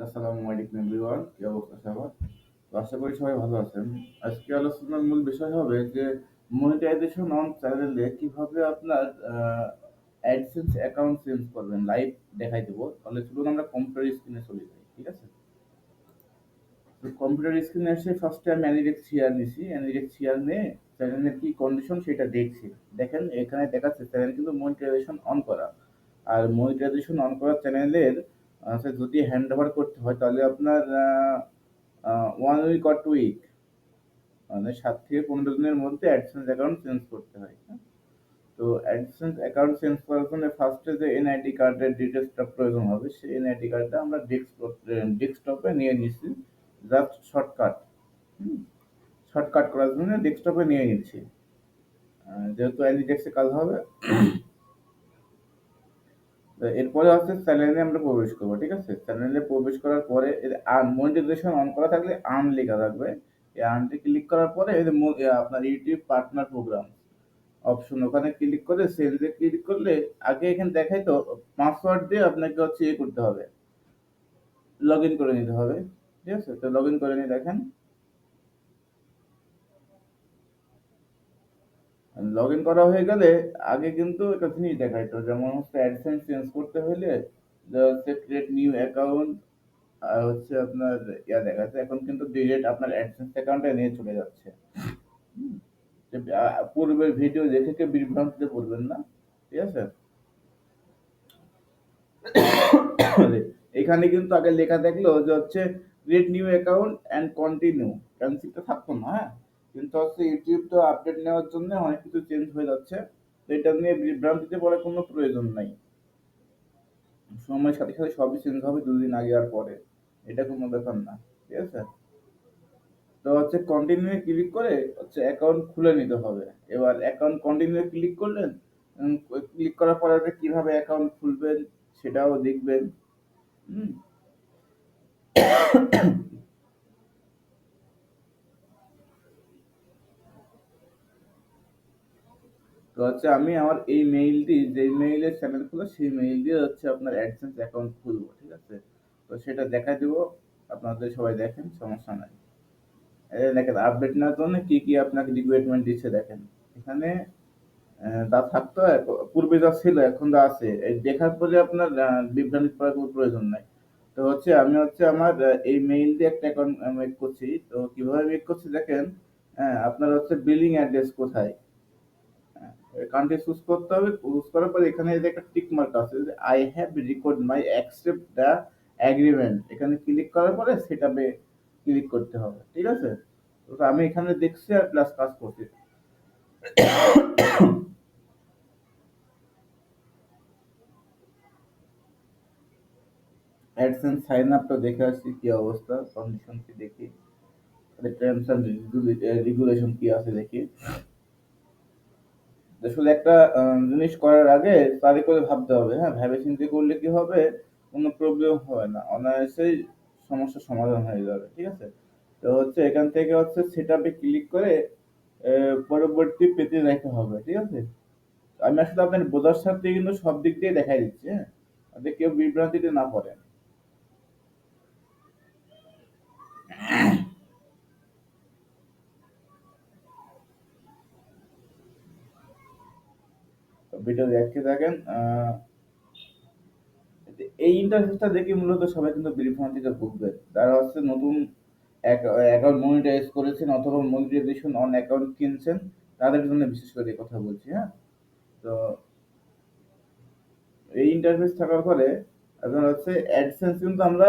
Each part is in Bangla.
আসসালামু আলাইকুম এভরিওয়ান, কি অবস্থা সবার? তো আশা করি সবাই ভালো আছেন। আজকে আলোচনার মূল বিষয় হবে যে মনিটাইজেশন অন চ্যানেলে কিভাবে আপনার অ্যাডসেন্স অ্যাকাউন্ট চেঞ্জ করবেন, লাইভ দেখাই দেবো। তাহলে চলুন আমরা কম্পিউটার স্ক্রিনে চলে যাই, ঠিক আছে? তো কম্পিউটার স্ক্রিনে এসে ফার্স্টে আমি অ্যানিডেক্স শেয়ার নিছি, অ্যানিডেক্স শেয়ার নিয়ে চ্যানেলের কি কন্ডিশন সেটা দেখছি। দেখেন এখানে দেখাচ্ছে চ্যানেল কিন্তু মনিটাইজেশন অন করা। আর মনিটাইজেশন অন করা চ্যানেলের যদি হ্যান্ড ওভার করতে হয় তাহলে আপনার 1 উইক অর 2 উইক, মানে 7 থেকে 15 দিনের মধ্যে অ্যাডসেন্স অ্যাকাউন্ট চেঞ্জ করতে হয়, হ্যাঁ? তো অ্যাডসেন্স অ্যাকাউন্ট চেঞ্জ করার জন্য ফার্স্টে যে এনআইডি কার্ডের ডিটেলসটা প্রয়োজন হবে, সেই এনআইডি কার্ডটা আমরা ডেস্কটপে নিয়ে নিচ্ছি। জাস্ট শর্টকাট, শর্টকাট করার জন্য ডেস্কটপে নিয়ে নিচ্ছি। যেহেতু অ্যানিডেক্সে কাজ হবে, তো এরপরে হচ্ছে চ্যানেলে আমরা প্রবেশ করবো, ঠিক আছে? চ্যানেলে প্রবেশ করার পরে মনিটাইজেশন অন করা থাকলে আর্ন লেখা থাকবে। এই আর্নটি ক্লিক করার পরে এই যে আপনার ইউটিউব পার্টনার প্রোগ্রাম অপশন, ওখানে ক্লিক করে সেন্ডে ক্লিক করলে আগে এখানে দেখাই তো পাসওয়ার্ড দিয়ে আপনাকে হচ্ছে ইয়ে করতে হবে, লগ ইন করে নিতে হবে, ঠিক আছে? তো লগ ইন করে নিয়ে দেখেন, লগ ইন করা হয়ে গেলে আগে কিন্তু একটা জিনিস দেখাইতো, যেমন হচ্ছে অ্যাডসেন্স চেঞ্জ করতে হলে যে হচ্ছে ক্রিয়েট নিউ অ্যাকাউন্ট, আর হচ্ছে আপনার ইয়া দেখাচ্ছে। এখন কিন্তু ডিরেক্ট আপনার অ্যাডসেন্স অ্যাকাউন্টে নিয়ে চলে যাচ্ছে। হুম? যে পূর্বের ভিডিও দেখে কেউ বিভ্রান্তিতে পড়বেন না, ঠিক আছে? এখানে কিন্তু আগে লেখা থাকলো যে হচ্ছে create new account and continue, ক্যান্সেলটা থাকতো না, হ্যাঁ? কিন্তু হচ্ছে ইউটিউব তো আপডেট নেওয়ার জন্য অনেক কিছু চেঞ্জ হয়ে যাচ্ছে। তো এটা নিয়ে বিভ্রান্তিতে পড়ার কোনো প্রয়োজন নাই। সময়ের সাথে সাথে সবই চেঞ্জ হবে, 2 দিন আগে আর পরে, এটা কোনো ব্যাপার না, ঠিক আছে? তো হচ্ছে কন্টিনিউ ক্লিক করে হচ্ছে অ্যাকাউন্ট খুলে নিতে হবে। এবার অ্যাকাউন্ট কন্টিনিউ ক্লিক করলেন, ক্লিক করার পরে আপনি কিভাবে অ্যাকাউন্ট খুলবেন সেটাও দেখবেন। হুম? তো হচ্ছে আমি আমার এই মেইলটি, যে মেইলের চ্যানেল খুলে সেই মেইল দিয়ে হচ্ছে আপনার অ্যাডসেন্স অ্যাকাউন্ট খুলবো, ঠিক আছে? তো সেটা দেখাই দেবো, আপনাদের সবাই দেখেন, সমস্যা নাই। এই দেখেন আপডেট নেওয়ার জন্য কি কি আপনাকে রিকোয়ারমেন্ট দিচ্ছে দেখেন। এখানে তা থাকতো, পূর্বে যা ছিল এখন যা আছে, এই দেখার পরে আপনার বিভ্রান্তি করার কোনো প্রয়োজন নাই। তো হচ্ছে আমি হচ্ছে আমার এই মেইল দিয়ে একটা অ্যাকাউন্ট মেক করছি। তো কিভাবে মেক করছি দেখেন, আপনার হচ্ছে বিলিং অ্যাড্রেস কোথায়, কান্ট্রি চুজ করতে হবে। চুজ করার পরে এখানে যে একটা টিক মার্ক আছে যে I have record my accept the agreement, এখানে ক্লিক করার পরে সেটাতে ক্লিক করতে হবে, ঠিক আছে? তো আমি এখানে দেখছি আর প্লাস কাজ করছি। অ্যাডসেন্স সাইন আপটা দেখে আসছি কি অবস্থা, কন্ডিশন কি দেখি, টার্মস এন্ড রেগুলেশন কি আছে দেখি। আসলে একটা জিনিস করার আগে তারই করে ভাবতে হবে, হ্যাঁ? ভেবে চিন্তে করলে কি হবে, কোনো প্রবলেম হবে না, অনায়াসেই সমস্যার সমাধান হয়ে যাবে, ঠিক আছে? তো হচ্ছে এখান থেকে হচ্ছে সেট আপে ক্লিক করে পরবর্তী পেজে যেতে হবে, ঠিক আছে? আমি আসলে আপনার বোঝার সাথে কিন্তু সব দিক দিয়ে দেখাই দিচ্ছি, হ্যাঁ? যাতে কেউ বিভ্রান্তিতে না পড়ে। তো ভিডিও দেখতে থাকেন। এই ইন্টারফেসটা দেখে মূলত সবাই কিন্তু বিভ্রান্তিতে ভুগবে, যারা হচ্ছে নতুন অ্যাকাউন্ট মনিটাইজ করেছেন অথবা মনিটাইজেশন অন অ্যাকাউন্ট কিনছেন, তাদের জন্য বিশেষ করে এই কথা বলছি, হ্যাঁ? তো এই ইন্টারফেস থাকার ফলে আপনার হচ্ছে অ্যাডসেন্স কিন্তু আমরা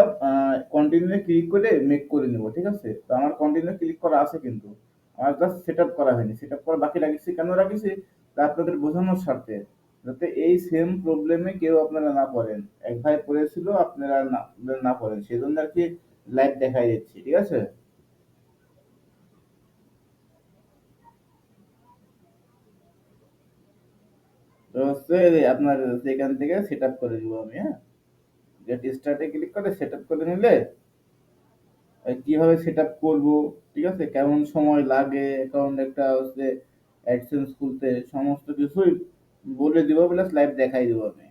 কন্টিনিউ ক্লিক করে মেক করে নেব, ঠিক আছে? তো আমার কন্টিনিউ ক্লিক করা আছে, কিন্তু আমার জাস্ট সেট আপ করা হয়নি। সেট আপ করা বাকি রাখছি, কেন রাখিছি? তা আপনাদের বোঝানোর স্বার্থে, যাতে এই সেম প্রবলেমে কেউ আপনারা না পড়েন। এক ভাই পড়েছিল, আপনারা না না পড়েন, সেই জন্য আর কি লাইভ দেখাই দিচ্ছি, ঠিক আছে? তো হচ্ছে আপনার সেখান থেকে সেট আপ করে দিব আমি, হ্যাঁ? গেট স্টার্টে ক্লিক করে সেট আপ করে নিলে কিভাবে সেট আপ করবো, ঠিক আছে, কেমন সময় লাগে অ্যাকাউন্ট একটা হচ্ছে অ্যাডসেন্স খুলতে, সমস্ত কিছুই বলে দিব, প্লাস লাইভ দেখাই দিব আমি।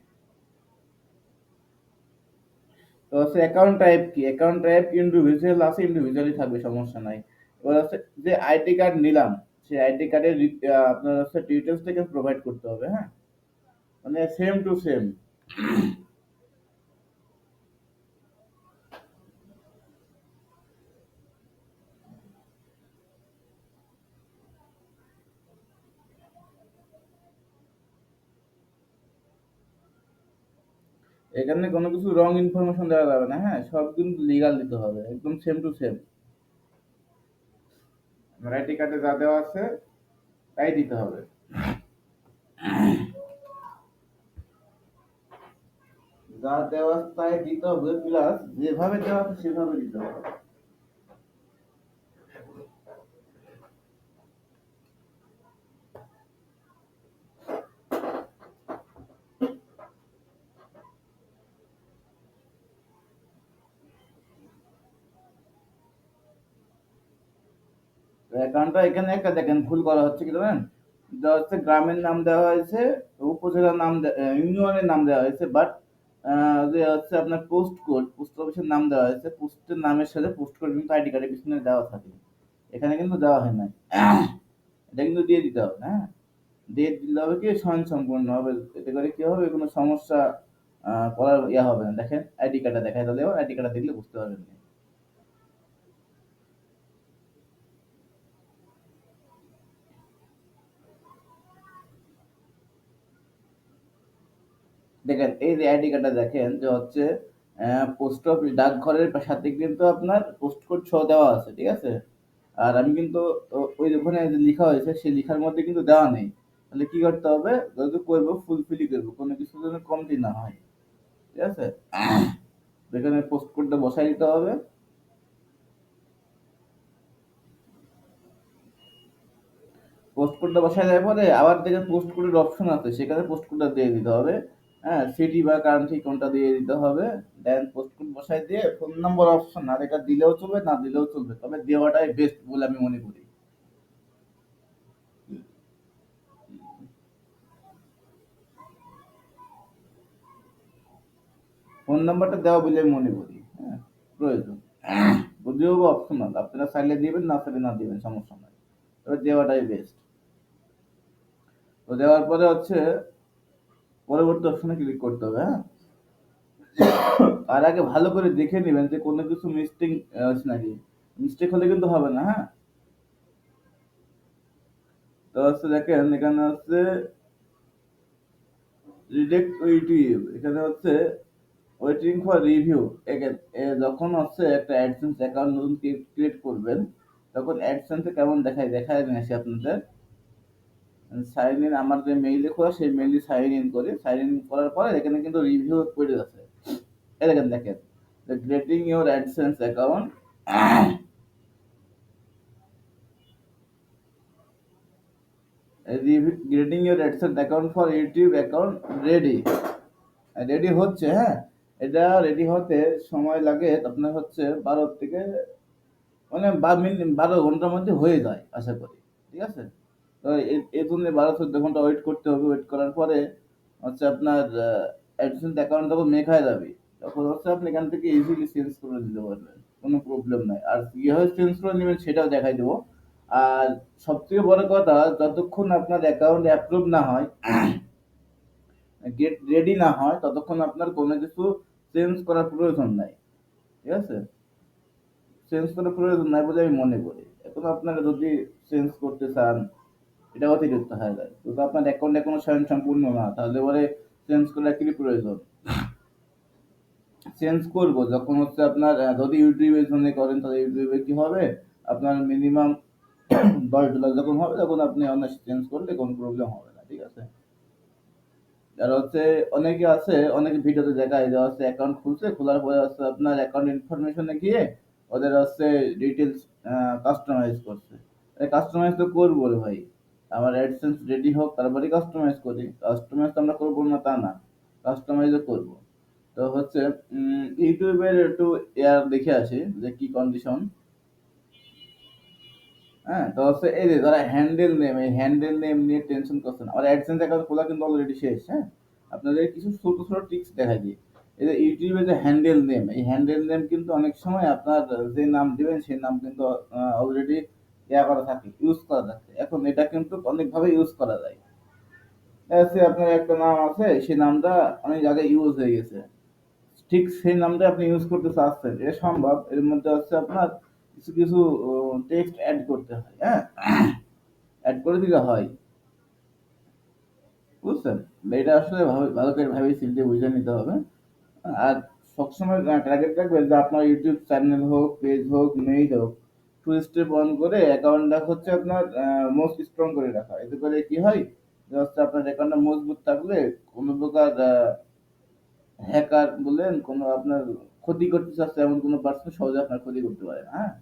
তো হচ্ছে অ্যাকাউন্ট টাইপ কি, অ্যাকাউন্ট টাইপ ইন্ডিভিজুয়াল আছে, ইন্ডিভিজুয়ালি থাকবে, সমস্যা নাই। এবার হচ্ছে যে আইডি কার্ড নিলাম, সেই আইডি কার্ডের আপনার হচ্ছে ডিটেলস থেকে প্রোভাইড করতে হবে, হ্যাঁ, মানে সেম টু সেম। এখানে কোনো কিছু রং ইনফরমেশন দেওয়া যাবে না, হ্যাঁ, সব কিন্তু লিগাল দিতে হবে, একদম সেম টু সেম। আমার আইডি কার্ডে যা দেওয়া আছে তাই দিতে হবে। যা দেওয়া আছে তাই দিতে হবে, প্লাস যেভাবে দেওয়া আছে সেভাবে দিতে হবে। অ্যাকাউন্টটা এখানে একটা দেখেন ভুল করা হচ্ছে কি জানেন, দেওয়া হচ্ছে গ্রামের নাম দেওয়া হয়েছে, উপজেলার নাম ইউনিয়নের নাম দেওয়া হয়েছে, বাট যে হচ্ছে আপনার পোস্ট কোড, পোস্ট অফিসের নাম দেওয়া হয়েছে, পোস্টের নামের সাথে পোস্ট কোড কিন্তু আইডি কার্ডের পিছনে দেওয়া থাকে, এখানে কিন্তু দেওয়া হয় নাই। এটা কিন্তু দিয়ে দিতে হবে, হ্যাঁ, দিয়ে দিলে হবে কি স্বয়ং সম্পূর্ণ হবে, এতে করে কি হবে কোনো সমস্যা করার ইয়া হবে না। দেখেন আইডি কার্ডটা দেখাই তাহলে, আইডি কার্ডটা দেখলে বুঝতে পারবেন। দেখেন এই যে আইডি কার্ডটা দেখেন যে হচ্ছে পোস্ট অফিস ডাকঘরের সাথে কিন্তু আপনার পোস্ট কোড সহ দেওয়া আছে, ঠিক আছে। আর আমি কিন্তু ওই ওখানে যে লেখা হয়েছে সেই লেখার মধ্যে কিন্তু দেওয়া নেই। তাহলে কি করতে হবে, যদি করবো ফুলফিলই করবো, কোনো কিছু যেন কমতি না হয়, ঠিক আছে। এখানে পোস্ট কোডটা বসাই দিতে হবে। পোস্ট কোডটা বসায় দেওয়ার পরে আবার দেখেন পোস্ট কোডের অপশন আছে, সেখানে পোস্ট কোডটা দিয়ে দিতে হবে, হ্যাঁ, সিটি বা কান্ট্রি কোনটা দিয়ে দিতে হবে। দেন পোস্ট কোড বসায় দিয়ে ফোন নম্বর অপশন, আর এটা দিলেও চলবে না দিলেও চলবে, তবে দেওয়াটাই বেস্ট বলে আমি মনে করি। ফোন নাম্বারটা দেওয়া বলে আমি মনে করি, হ্যাঁ, প্রয়োজন। যদিও বা অপশনাল, আপনারা চাইলে দিবেন, না চাইলে না দিবেন, সমস্যা নাই, তবে দেওয়াটাই বেস্ট। তো দেওয়ার পরে হচ্ছে পরবর্তী অপশনে ক্লিক করতে হবে, হ্যাঁ। তার আগে ভালো করে দেখে নেবেন যে কোনো কিছু মিস্টেক আছে নাকি, মিস্টেক হলে কিন্তু হবে না, হ্যাঁ। তো হচ্ছে দেখেন এখানে হচ্ছে রিজেক্ট ইউটিউব, এখানে হচ্ছে ওয়েটিং ফর রিভিউ। যখন হচ্ছে একটা অ্যাডসেন্স অ্যাকাউন্ট নতুন ক্রিয়েট করবেন, তখন অ্যাডসেন্সে কেমন দেখায় দেখায় আসে আপনাদের সাইন ইন, আমার যে মেইলে খোলা সেই মেইলে সাইন ইন করে, সাইন ইন করার পরে এখানে কিন্তু রিভিউ করে আছে। এই দেখেন দেখেন grating your AdSense account, grating your AdSense account for YouTube account ready, ready হচ্ছে, হ্যাঁ। এটা রেডি হতে সময় লাগে আপনার হচ্ছে 12 থেকে, মানে 12 ঘন্টার মধ্যে হয়ে যায় আশা করি, ঠিক আছে। তো এর জন্য 12-14 ঘন্টা ওয়েট করতে হবে, ওয়েট করার পরে হচ্ছে আপনার অ্যাডসেন্স অ্যাকাউন্ট যখন মেক হয়ে যাবে, তখন হচ্ছে আপনি এখান থেকে ইজিলি চেঞ্জ করে দিতে পারবেন, কোনো প্রবলেম নাই। আর কিভাবে চেঞ্জ করে নেবেন সেটাও দেখাই দেবো। আর সবথেকে বড় কথা, যতক্ষণ আপনার অ্যাকাউন্ট অ্যাপ্রুভ না হয়, গেট রেডি না হয়, ততক্ষণ আপনার কোনো কিছু চেঞ্জ করার প্রয়োজন নাই, ঠিক আছে। চেঞ্জ করার প্রয়োজন নাই বলে আমি মনে করি। এখন আপনারা যদি চেঞ্জ করতে চান, এটা অতিরিক্ত হয়ে যায়, কিন্তু আপনার অ্যাকাউন্টে কোনো স্বয়ং সম্পূর্ণ না, তাহলে পরে চেঞ্জ করার কি প্রয়োজন। চেঞ্জ করব যখন হচ্ছে আপনার যদি ইউটিউবের জন্য করেন, তাহলে ইউটিউবে কি হবে, আপনার মিনিমাম $10 যখন হবে, তখন আপনি অনায়াসে চেঞ্জ করলে কোনো প্রবলেম হবে না, ঠিক আছে। আর হচ্ছে অনেকে আছে, অনেকে ভিডিওতে দেখায় যে হচ্ছে অ্যাকাউন্ট খুলছে, খোলার পরে হচ্ছে আপনার অ্যাকাউন্ট ইনফরমেশনে গিয়ে ওদের হচ্ছে ডিটেলস কাস্টমাইজ করছে। কাস্টমাইজ তো করবো রে ভাই, আমার অ্যাডসেন্স রেডি হোক তারপরে কাস্টমাইজ করি, কাস্টমাইজ তো আমরা করবো না তা না, কাস্টমাইজও করবো। তো হচ্ছে ইউটিউবের একটু এয়ার দেখে আসি যে কি কন্ডিশন। হ্যাঁ, তো হচ্ছে এই যে যারা হ্যান্ডেল নেম, এই হ্যান্ডেল নেম নিয়ে টেনশন করছেন, আমার অ্যাডসেন্স অ্যাকাউন্ট খোলা কিন্তু অলরেডি শেষ, হ্যাঁ। আপনাদের কিছু ছোট ছোট ট্রিক্স দেখাই দিই। এই যে ইউটিউবে যে হ্যান্ডেল নেম, এই হ্যান্ডেল নেম কিন্তু অনেক সময় আপনার যে নাম দিবেন সেই নাম কিন্তু অলরেডি ইয়া করা থাকে, ইউজ করা থাকে। এখন এটা কিন্তু অনেকভাবে ইউজ করা যায়। আপনার একটা নাম আছে, সেই নামটা অনেক জায়গায় ইউজ হয়ে গেছে, ঠিক সেই নামটা আপনি ইউজ করতে চাচ্ছেন, এটা সম্ভব। এর মধ্যে হচ্ছে আপনার কিছু কিছু টেক্সট অ্যাড করতে হয়, হ্যাঁ, অ্যাড করে দিলে হয়, বুঝছেন? এটা আসলে ভালো করে ভাবে চিন্তে বুঝে নিতে হবে। আর সবসময় টার্গেট রাখবেন যে আপনার ইউটিউব চ্যানেল হোক, পেজ হোক, মেইল হোক, টু স্টেপ অন করে অ্যাকাউন্টটা হচ্ছে আপনার মোস্ট স্ট্রং করে রাখা। এতে করে কি হয়, যে হচ্ছে আপনার অ্যাকাউন্টটা মজবুত থাকলে কোনো প্রকার হ্যাকার বলেন, কোনো আপনার ক্ষতি করতে চাচ্ছে এমন কোনো পার্সন সহজে আপনার ক্ষতি করতে পারে না, হ্যাঁ।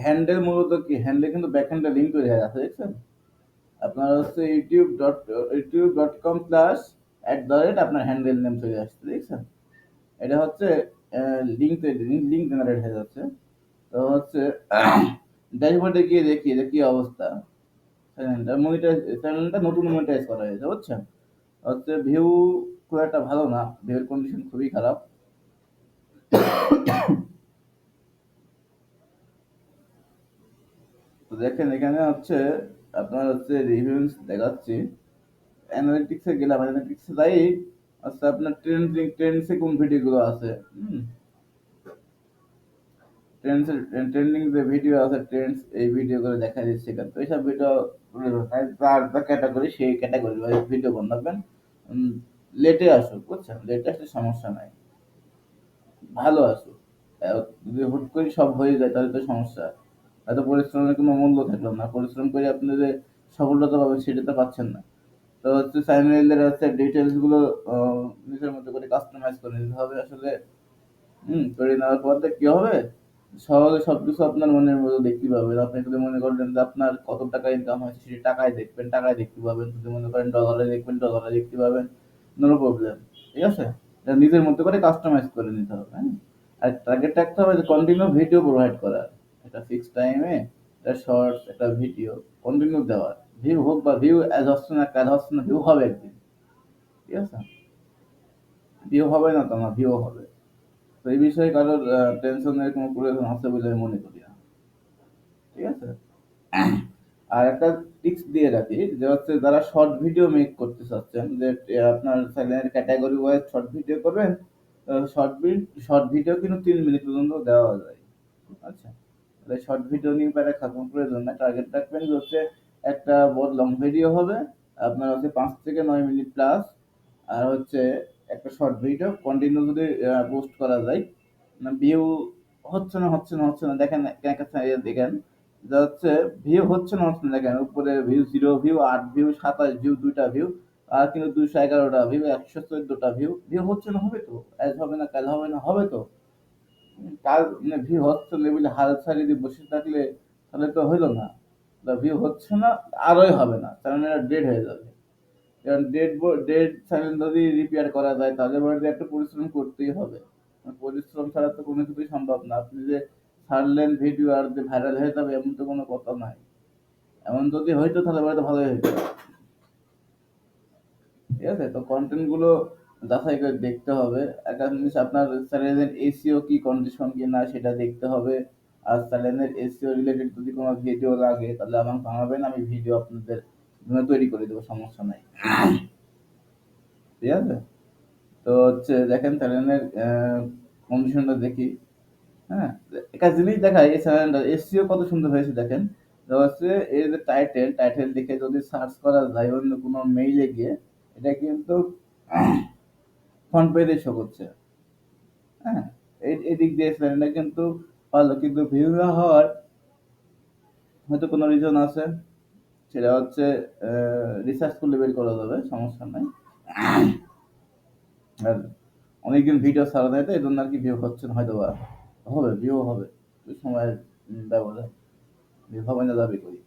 হ্যান্ডেল মূলত কি, হ্যান্ডেল কিন্তু ব্যাক হ্যান্ডে লিঙ্ক তৈরি হয়ে আছে, দেখছেন? আপনার হচ্ছে youtube.com slash at the rate আপনার হ্যান্ডেল নেম চলে আসছে, দেখছেন? এটা হচ্ছে লিঙ্ক তৈরি, লিঙ্ক জেনারেট হয়ে যাচ্ছে। তো হচ্ছে ড্যাশবোর্ডে গিয়ে দেখি যে কি অবস্থা। চ্যানেলটা নতুন মনিটাইজ করা হয়েছে, বুঝছেন? হচ্ছে ভিউ খুব একটা ভালো না, ভিউর কন্ডিশন খুবই খারাপ। তো দেখেন এখানে হচ্ছে আপনার হচ্ছে রিভিউস দেখাচ্ছি। অ্যানালিটিক্সে গেলাম, অ্যানালিটিক্সে যাই, আচ্ছা আপনার ট্রেন্ডসে কোন ভিডিওগুলো আছে, ট্রেন্ডিং যে ভিডিও আছে, ট্রেন্ডস এই ভিডিওগুলো দেখা দিচ্ছে এখানে। তো এইসব ভিডিও তার ক্যাটাগরি, সেই ক্যাটাগরি ভিডিও বানাবেন। লেটে আসুক, বুঝছেন? লেটে আসলে সমস্যা নাই, ভালো আসুক। যদি হুট করে সব হয়ে যায় তাহলে তো সমস্যা। এত পরিশ্রমের কোনো মূল্য থাকলো না, পরিশ্রম করে আপনি যে সফলতা পাবেন সেটা তো পাচ্ছেন না। তো হচ্ছে সাইমেলের হচ্ছে ডিটেলস গুলো নিজের মতো করে কাস্টমাইজ করে নিতে হবে আসলে। করে নেওয়ার পর কি হবে, সহজে সবকিছু আপনার মনের মতো দেখতে পাবেন। আপনি যদি মনে করেন যে আপনার কত টাকা ইনকাম হয়েছে সেটা টাকায় দেখবেন, টাকায় দেখতে পাবেন। যদি মনে করেন ডলারে দেখবেন, ডলারে দেখতে পাবেন, নো প্রবলেম। ঠিক আছে? এটা নিজের মতো করে কাস্টমাইজ করে নিতে হবে, হ্যাঁ। আর টার্গেট রাখতে হবে যে কন্টিনিউ ভিডিও প্রোভাইড করার, একটা ফিক্স টাইমে একটা শর্টস, একটা ভিডিও কন্টিনিউ দেওয়ার। ভিউ হোক বা ভিউ অ্যাজ হচ্ছে না, কাজ হচ্ছে না, ভিউ হবে একদিন। ঠিক আছে? ভিউ হবে না তো না, ভিউ হবে। তো এই বিষয়ে কারোর টেনশনের কোনো প্রয়োজন আছে বলে আমি মনে করি না। ঠিক আছে? আর একটা টিপস দিয়ে রাখি, যে হচ্ছে যারা শর্ট ভিডিও মেক করতে চাচ্ছেন, যে আপনার চ্যানেলের ক্যাটাগরি ওয়াইজ শর্ট ভিডিও করবেন, শর্ট ভিডিও কিন্তু 3 মিনিট পর্যন্ত দেওয়া যায়। আচ্ছা, তাহলে শর্ট ভিডিও নিয়ে প্যারা খাতার প্রয়োজন না। টার্গেট রাখবেন যে হচ্ছে একটা বড় লং ভিডিও হবে আপনার হচ্ছে 5 থেকে 9 মিনিট প্লাস, আর হচ্ছে একটা শর্ট ভিডিও কন্টিনিউ যদি পোস্ট করা যায়। ভিউ হচ্ছে না দেখেন, দেখেন যে হচ্ছে ভিউ হচ্ছে না দেখেন, উপরে ভিউ 0 ভিউ, 8 ভিউ, 27 ভিউ, 2টা ভিউ, আর কিন্তু 211টা ভিউ, 114টা ভিউ। ভিউ হচ্ছে না, হবে তো, আজ হবে না, কাল হবে না, হবে তো। কাজ মানে ভিউ হচ্ছে লেভেলে হাল ছাড়িয়ে দিয়ে বসে থাকলে তাহলে তো হইলো না। ভিউ হচ্ছে না, আরোই হবে না, চ্যানেলটা ডেড হয়ে যাবে। কারণ ডেড চ্যানেল যদি রিপেয়ার করা যায় তাহলে বাড়িতে একটা পরিশ্রম করতেই হবে। পরিশ্রম ছাড়া তো কোনো কিছুই সম্ভব না। আপনি যে ছাড়লেন ভিডিও আর যে ভাইরাল হয়ে যাবে এমন তো কোনো কথা নাই। এমন যদি হইতো তাহলে বাড়িতে ভালোই হইতো। ঠিক আছে? তো কন্টেন্ট গুলো যাচাই করে দেখতে হবে। একটা জিনিস, আপনার চ্যানেলের এসইও কি কন্ডিশন কি না সেটা দেখতে হবে। আর চ্যানেলের এসইও রিলেটেড যদি কোনো ভিডিও লাগে তাহলে আমাকে জানাবেন, আমি ভিডিও আপনাদের জন্য তৈরি করে দেবো, সমস্যা নাই। ঠিক আছে? তো হচ্ছে দেখেন চ্যানেলের কন্ডিশনটা দেখি, হ্যাঁ। একটা জিনিস দেখায় এই চ্যানেলটা এসইও কত সুন্দর হয়েছে দেখেন। তো হচ্ছে এর যে টাইটেল লিখে যদি সার্চ করা যায় অন্য কোনো মেইলে গিয়ে, এটা কিন্তু ফ্রন্ট পেজে শো করছে, হ্যাঁ। এই দিক দিয়ে চ্যানেলটা কিন্তু ভালো, কিন্তু ভিউ না হওয়ার হয়তো কোনো রিজন আছে। সেটা হচ্ছে রিসার্চ করলে বের করা যাবে, সমস্যা নাই। আর অনেকদিন ভিডিও ছাড়া দেয় তো এই জন্য আর কি ভিউ হচ্ছে না হয়তো বা। হবে, ভিউ হবে, ওই সময়ের ব্যবধান, ভিউ হবে না দাবি করি।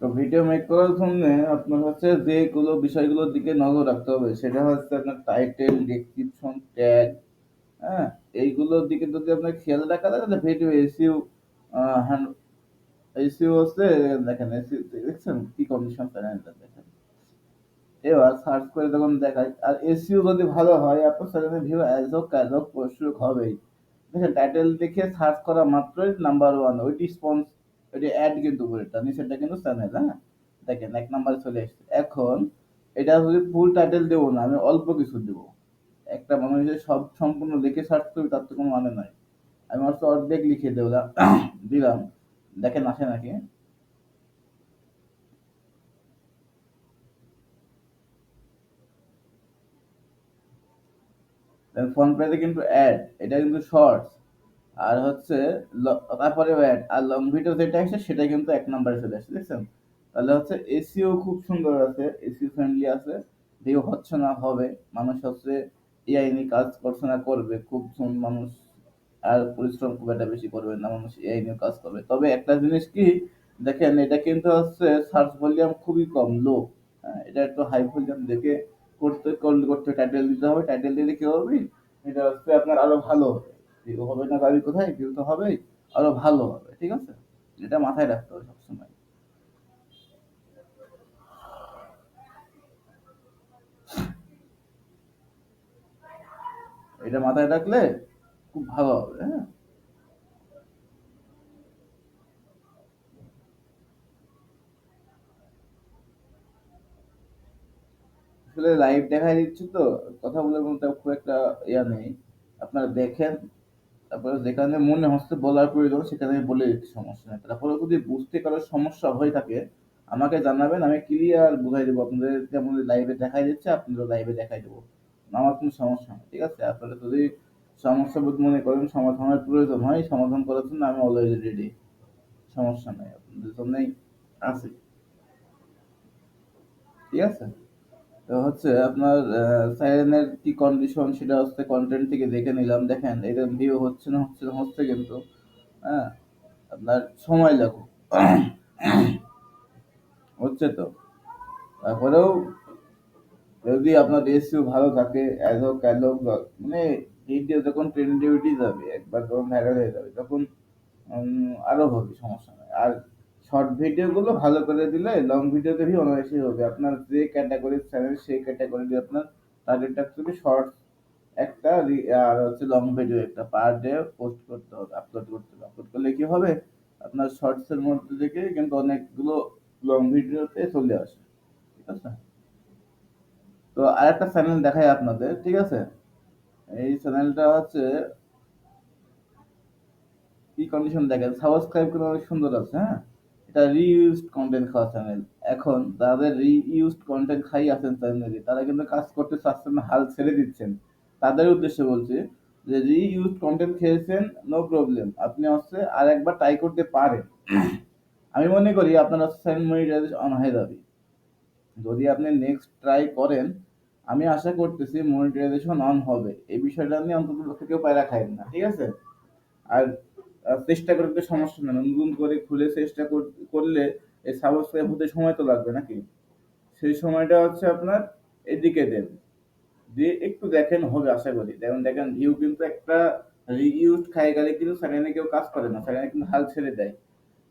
তো ভিডিও মেক করার জন্য আপনার হচ্ছে যেগুলো বিষয়গুলোর দিকে নজর রাখতে হবে সেটা হচ্ছে আপনার টাইটেল, ডেসক্রিপশন, ট্যাগ, হ্যাঁ। এইগুলোর দিকে যদি আপনার খেয়াল রাখা যায় তাহলে ভিডিও এসইও এসিও হচ্ছে, দেখেন এসি দেখছেন কি কন্ডিশন চ্যানেলটা দেখেন। এবার সার্চ করে যখন দেখায়, আর এসিও যদি ভালো হয় আপনার চ্যানেলের ভিউ অ্যাজ হোক কাজ হোক পরিশ্রম হবেই। দেখেন টাইটেল দেখে সার্চ করা মাত্রই নাম্বার ওয়ান, ওইটি স্পন্স, ওইটি অ্যাড কিন্তু উপরেরটা, নিচেরটা কিন্তু চ্যানেল। হ্যাঁ, দেখেন এক নাম্বারে চলে এসেছে। এখন এটা যদি ফুল টাইটেল দেবো না, আমি অল্প কিছু দেবো। একটা মানুষ যে সব সম্পূর্ণ লিখে সার্চ করবে তার তো কোনো মানে নাই। আমি হচ্ছে অর্ধেক লিখে দেবো দিলাম, দেখেন আসে নাকি। ফ্রন্ট পেজে কিন্তু অ্যাড, এটা কিন্তু শর্টস, আর হচ্ছে তারপরে অ্যাড আর লং ভিডিও যেটা আসছে সেটা কিন্তু এক নম্বরে চলে আসছে, দেখছেন। তাহলে হচ্ছে এসিও খুব সুন্দর আছে, এসিও ফ্রেন্ডলি আছে, ভিউ হচ্ছে না হবে, মানুষ হচ্ছে এআই নিয়ে কাজ করছে না করবে খুব মানুষ আর পরিশ্রম খুব একটা বেশি করবে না, মানুষ এআই নিয়ে কাজ করবে। তবে একটা জিনিস কি, দেখেন এটা কিন্তু হচ্ছে সার্চ ভলিউম খুবই কম, লো। এটা একটু হাই ভলিউম দেখে করতে করতে করতে টাইটেল দিতে হবে, টাইটেল দিলে কি হবে, এটা হচ্ছে আপনার আরো ভালো হবে। ভিউ হবে না দাবি কোথায়, ভিউ তো হবেই, আরো ভালো হবে, ঠিক আছে। এটা মাথায় রাখতে হবে সবসময়। এটা মাথায় রাখলে খুব ভালো হবে। হ্যাঁ, আসলে লাইভ দেখাই দিচ্ছি তো, কথা বলে বলতে খুব একটা ইয়া নেই। আপনারা দেখেন, তারপরে যেখানে মনে হচ্ছে বলার প্রয়োজন সেখানে আমি বলে দিচ্ছি, সমস্যা নেই। তারপরে যদি বুঝতে কারো সমস্যা হয়ে থাকে আমাকে জানাবেন, আমি ক্লিয়ার বুঝাই দেবো। আপনাদের যেমন লাইভে দেখাই দিচ্ছে আপনাদের লাইভে দেখাই দেবো, আমার কোনো সমস্যা নেই, ঠিক আছে। আপনারা যদি সমস্যা বোধ মনে করেন, সমাধানের প্রয়োজন হয়, সমাধান করার জন্য আমি অলওয়েজ রেডি, সমস্যা নেই, আপনাদের জন্যই আছি, ঠিক আছে। তো হচ্ছে আপনার সাইরেনের কি কন্ডিশন সেটা হচ্ছে কন্টেন্ট থেকে দেখে নিলাম, দেখেন এরকম ভিউ হচ্ছে না হচ্ছে না হচ্ছে কিন্তু। হ্যাঁ, আপনার সময় লাগুক, হচ্ছে তো। তারপরেও যদি আপনার রেসিও ভালো থাকে, অ্যাজ হোক ক্যাজ হোক, মানে ভিডিও যখন ট্রেন্ডিভিটি যাবে, একবার যখন ভাইরাল হয়ে যাবে তখন আরো হবে, সমস্যা নেই। আর শর্ট ভিডিও গুলো ভালো করে দিলে লং ভিডিওতে ভিউ অনায়াসই হবে। আপনার যে ক্যাটাগরির চ্যানেল সেই ক্যাটাগরি আপনার টার্গেট অ্যাকচুয়ালি শর্টস একটা আর হচ্ছে লং ভিডিও একটা পার ডে পোস্ট করতে হবে, আপলোড করতে হবে। আপলোড করলে কি হবে, আপনার শর্টস এর মধ্যে থেকে কিন্তু অনেকগুলো লং ভিডিওতে চলে আসে, ঠিক আছে। তো আরেকটা চ্যানেল দেখাই আপনাদের, ঠিক আছে। এই চ্যানেলটা হচ্ছে কি কন্ডিশন দেখেন, সাবস্ক্রাইব করে অনেক সুন্দর আছে। হ্যাঁ, এটা রিইউজড কন্টেন্ট খাওয়া চ্যানেল। এখন যাদের রিইউজড কন্টেন্ট খাই আছেন চ্যানেলে, তারা কিন্তু কাজ করতে চাচ্ছেন না, হাল ছেড়ে দিচ্ছেন। তাদের উদ্দেশ্যে বলছি যে রিইউজড কন্টেন্ট খেয়েছেন, নো প্রবলেম, আপনি হচ্ছে আর একবার ট্রাই করতে পারেন। আমি মনে করি আপনার হচ্ছে চ্যানেল মনিটাইজেশন অন হয়ে যাবে যদি আপনি নেক্সট ট্রাই করেন। আমি আশা করতেছি মনিটাইজেশন অন হবে, এই বিষয়টা নিয়ে অন্তত পক্ষে কেউ পায়রা খায় না, ঠিক আছে। আর চেষ্টা করতে সমস্যা নেই, নতুন করে খুলে চেষ্টা করলে এই সাবস্ক্রাইব হতে সময় তো লাগবে নাকি, সেই সময়টা হচ্ছে আপনার এদিকে দেন, দিয়ে একটু দেখেন, হবে আশা করি। দেখুন দেখেন ভিউ কিন্তু একটা রিইউজ খাই গেলে কিন্তু চ্যানেলে কেউ কাজ করে না, চ্যানেলে কিন্তু হাল ছেড়ে দেয়।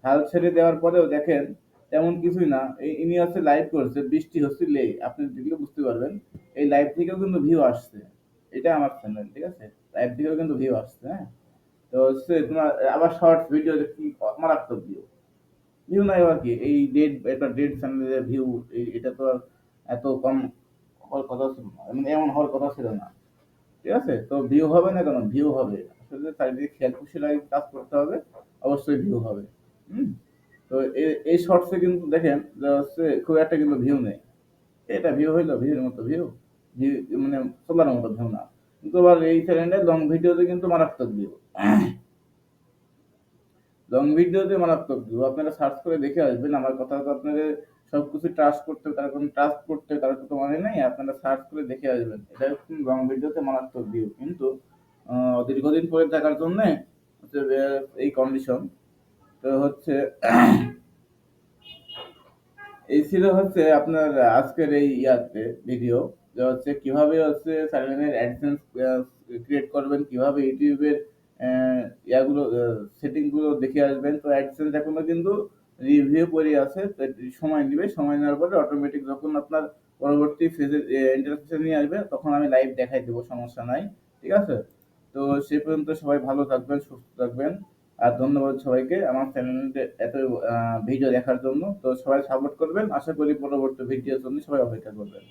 হাল ছেড়ে দেওয়ার পরেও দেখেন তেমন কিছুই না, ইনি হচ্ছে লাইভ করছে, বৃষ্টি হচ্ছে লে, আপনি দেখলে বুঝতে পারবেন। এই লাইভ থেকেও কিন্তু ভিউ আসছে, এটা আমার চ্যানেল, ঠিক আছে। লাইভ থেকেও কিন্তু ভিউ আসছে। হ্যাঁ, তো হচ্ছে তোমার আবার শর্টস ভিডিও কি মারাত্মক ভিউ, ভিউ নাই আর কি, এই ডেড একটা ডেড চ্যানেলের ভিউ, এটা তো আর এত কম হওয়ার কথা ছিল না, মানে এমন হওয়ার কথা ছিল না, ঠিক আছে। তো ভিউ হবে না কেন, ভিউ হবে, আসলে চারিদিকে খেয়াল খুশি লাগে কাজ করতে হবে, অবশ্যই ভিউ হবে। হুম। তো এই শর্টসে কিন্তু দেখেন যে হচ্ছে খুব একটা কিন্তু ভিউ নেই, এটা ভিউ হইলো, ভিউর মতো ভিউ, ভিউ মানে তোলার মতো ভিউ না। কিন্তু আবার এই চ্যানেলে লং ভিডিওতে কিন্তু মারাত্মক ভিউ, লং ভিডিওতে মারাত্মক ভিউ, আপনারা সার্চ করে দেখে আসবেন। আমার কথা তো আপনাদের সবকিছু ট্রাস্ট করতে, তার কোনো ট্রাস্ট করতে তার তো মানে নাই, আপনারা সার্চ করে দেখে আসবেন। এটা লং ভিডিওতে মারাত্মক ভিউ, কিন্তু দীর্ঘদিন পরে থাকার জন্য হচ্ছে এই কন্ডিশন। তো হচ্ছে এই ছিল হচ্ছে আপনার আজকের এই ইয়াতে ভিডিও, যে হচ্ছে কিভাবে হচ্ছে চ্যানেলের অ্যাডসেন্স ক্রিয়েট করবেন, কিভাবে ইউটিউবের ইয়াগুলো সেটিংগুলো দেখে আসবেন। তো অ্যাডসেন্স এখনো কিন্তু রিভিউ পড়ে আছে, তো একটু সময় নিবে। সময় নেওয়ার পরে অটোমেটিক যখন আপনার পরবর্তী ফেজে ইন্টারফেসে নিয়ে আসবে তখন আমি লাইভ দেখাই দেবো, সমস্যা নাই। ঠিক আছে? তো সে পর্যন্ত সবাই ভালো থাকবেন, সুস্থ থাকবেন। আর ধন্যবাদ সবাইকে আমার চ্যানেলে এত ভিডিও দেখার জন্য। তো সবাই সাপোর্ট করবেন। আশা করি পরবর্তী ভিডিওর জন্য সবাই অপেক্ষা করবেন।